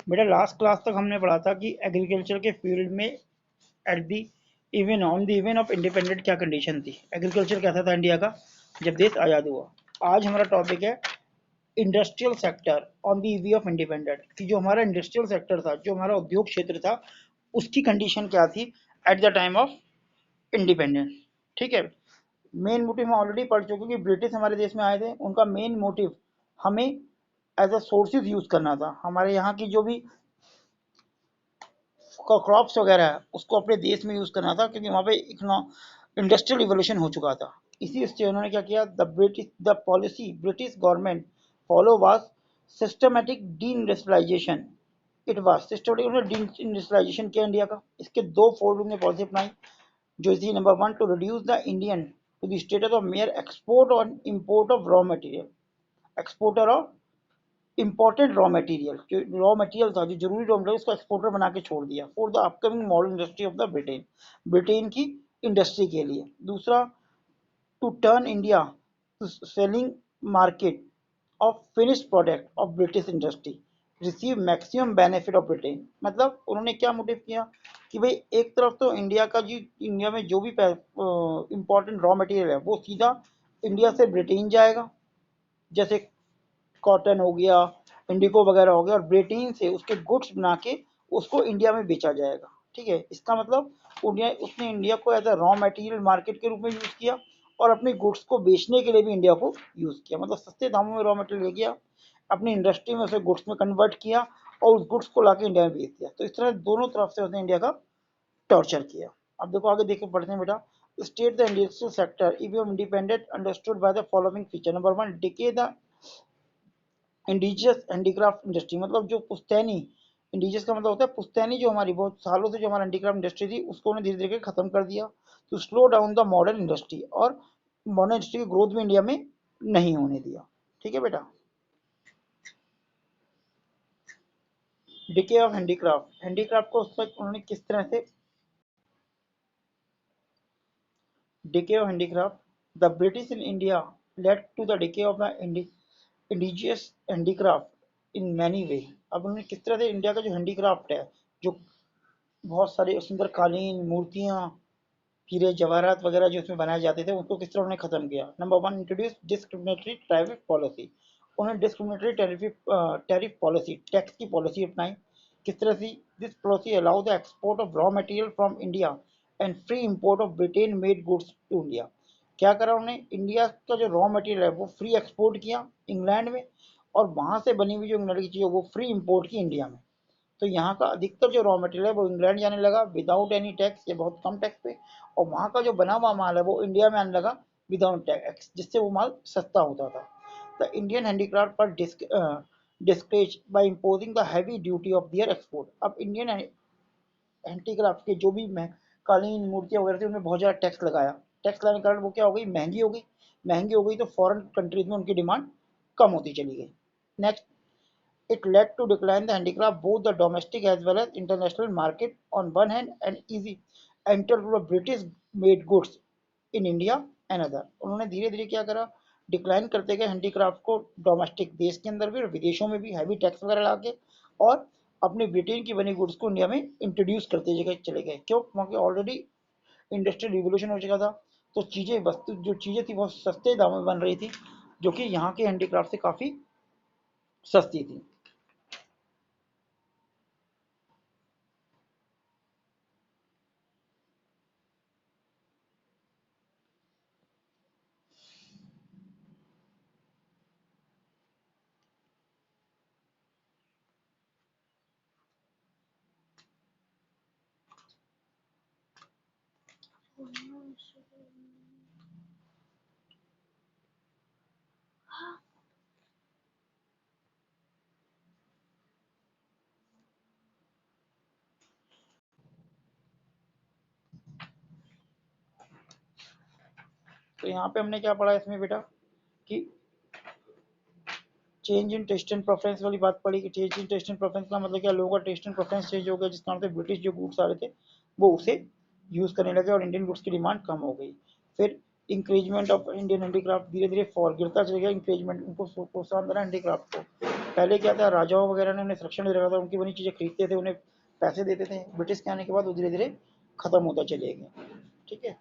बेटा last class तक हमने पढ़ा था कि एग्रीकल्चर के फील्ड में at the even on the even of independent क्या कंडीशन थी। एग्रीकल्चर कैसा था इंडिया का जब देश आज़ाद हुआ। आज हमारा टॉपिक है industrial sector on the EV of independent, कि जो हमारा इंडस्ट्रियल सेक्टर था, जो हमारा उद्योग क्षेत्र था, उसकी कंडीशन क्या थी at the time of independence. ठीक है। मेन मोटिव हम ऑलरेडी पढ़ चुके कि ब्रिटिश हमारे देश में आए थे, उनका मेन मोटिव हमें एज अ सोर्सेज यूज करना था। हमारे यहाँ की जो भी क्रॉप्स वगैरह है उसको अपने देश में यूज करना था, क्योंकि वहाँ पे इंडस्ट्रियल रिवोल्यूशन हो चुका था। इसी से उन्होंने क्या किया, the policy British government follow was systematic deindustrialisation. It was systematic, उन्होंने डी इंडस्ट्रियलाइजेशन किया इंडिया का। इसके दो फोल्ड में पॉलिसी अपनाई, जो थी number one, to reduce the Indian to the status of mere export और import of raw material, exporter of important raw material, जो रॉ मटेरियल था, जो जरूरी रॉ मटेरियल, उसको एक्सपोर्टर बना के छोड़ दिया for the upcoming modern industry of the Britain, Britain की इंडस्ट्री के लिए। दूसरा, to turn India selling market of finished product of British industry receive maximum benefit of Britain. मतलब उन्होंने क्या मोटिव किया कि भाई एक तरफ तो इंडिया का जो इंडिया में जो भी इंपॉर्टेंट रॉ मटेरियल है वो सीधा इंडिया से ब्रिटेन जाएगा, जैसे कॉटन हो गया, इंडिको वगैरह हो गया, और ब्रिटेन से उसके गुड्स बना के उसको इंडिया में बेचा जाएगा। ठीक है। इसका मतलब उसने इंडिया को as a raw material market के रूप में यूज किया, और अपने गुड्स को बेचने के लिए भी इंडिया को यूज किया। मतलब सस्ते दामों में रॉ मटेरियल ले गया, अपनी इंडस्ट्री में उसे गुड्स में कन्वर्ट किया, और उस गुड्स को लाके इंडिया में बेच दिया। तो इस तरह दोनों तरफ से उसने इंडिया का टॉर्चर किया। अब देखो आगे देख के पढ़ते हैं बेटा। State the industrial sector if you independent understood by the following feature. Number one, decay the indigenous handicraft industry. मतलब जो पुश्तैनी, इंडिजियस का मतलब होता है पुश्तैनी, जो हमारी बहुत सालों से जो हमारा हैंडीक्राफ्ट इंडस्ट्री थी उसको उन्हें धीरे धीरे खत्म कर दिया। तो slow down the modern industry, और मॉडर्न इंडस्ट्री की ग्रोथ में इंडिया में नहीं होने दिया। ठीक है बेटा। डिके ऑफ हैंडीक्राफ्ट, हैंडीक्राफ्ट को उस वक्त उन्होंने किस तरह से, decay of handicraft, the British in India led to the decay of the indigenous handicraft in many way. अब उन्होंने किस तरह से इंडिया का जो हैंडीक्राफ्ट है, जो बहुत सारे सुंदर कालीन, मूर्तियां, हीरे जवाहरात वगैरह जो उसमें बनाए जाते थे, उनको किस तरह उन्होंने खत्म किया। Number one, introduce discriminatory tariff policy. उन्होंने डिस्क्रिमिनेटरी टैरिफ पॉलिसी, टैक्स की पॉलिसी अपनाई। किस तरह से, this policy allow the export of raw material from India and free import of Britain made goods to India. क्या करा उन्होंने, इंडिया का जो रॉ मटेरियल है वो फ्री एक्सपोर्ट किया इंग्लैंड में, और वहां से बनी हुई जो इंग्लैंड की चीज़ है वो फ्री इंपोर्ट की इंडिया में। तो यहाँ का अधिकतर जो रॉ मटेरियल है वो इंग्लैंड जाने लगा विदाउट एनी टैक्स, या बहुत कम टैक्स पे, और वहाँ का जो बना हुआ माल है वो इंडिया में आने लगा विदाउट टैक्स, जिससे वो माल सस्ता होता था। द इंडियन हैंडीक्राफ्ट पर discourage by imposing the heavy duty of their export. अब इंडियन हैंडीक्राफ्ट के जो भी कालीन, मूर्तियाँ वगैरह थी, उनमें बहुत ज़्यादा टैक्स लगाया। टैक्स लगाने के कारण वो क्या हो गई, महंगी हो गई। महंगी हो गई तो फॉरेन कंट्रीज में उनकी डिमांड कम होती चली गई। Next, it led to decline the handicraft both the domestic as well as international market on one hand, and easy enter to the British made goods in India another। उन्होंने धीरे धीरे क्या करा, डिक्लाइन करते गए हैंडीक्राफ्ट को, domestic देश के अंदर भी और विदेशों में भी हैवी टैक्स वगैरह ला के, और अपने ब्रिटेन की बनी गुड्स को इंडिया में इंट्रोड्यूस करते गए चले गए। क्यों, वहाँ ऑलरेडी इंडस्ट्रियल रिवोल्यूशन हो चुका था, तो चीज़ें, वस्तु जो चीज़ें थी बहुत सस्ते दामों में बन रही थी, जो कि यहाँ के हैंडीक्राफ्ट से काफ़ी सस्ती थी। तो यहाँ पे हमने क्या पढ़ा इसमें बेटा, कि change in taste and preference वाली बात पड़ी, कि change in taste and preference का मतलब क्या, लोगों का टेस्ट एंड प्रेफरेंस चेंज हो गया, जिस कारण से ब्रिटिश जो गुड्स आ रहे थे वो उसे यूज करने लगे, और इंडियन गुड्स की डिमांड कम हो गई। फिर इंक्रेजमेंट ऑफ इंडियन हैंडीक्राफ्ट धीरे धीरे फॉल गिरता चला गया, इंक्रेजमेंट उनको प्रोत्साहन देना हैंडीक्राफ्ट को। पहले क्या था, राजाओं वगैरह ने उन्हें संरक्षण दे रखा था, उनकी बनी चीज़ें खरीदते थे, उन्हें पैसे देते थे। ब्रिटिश के आने के बाद वो धीरे धीरे खत्म होता चले गए। ठीक है।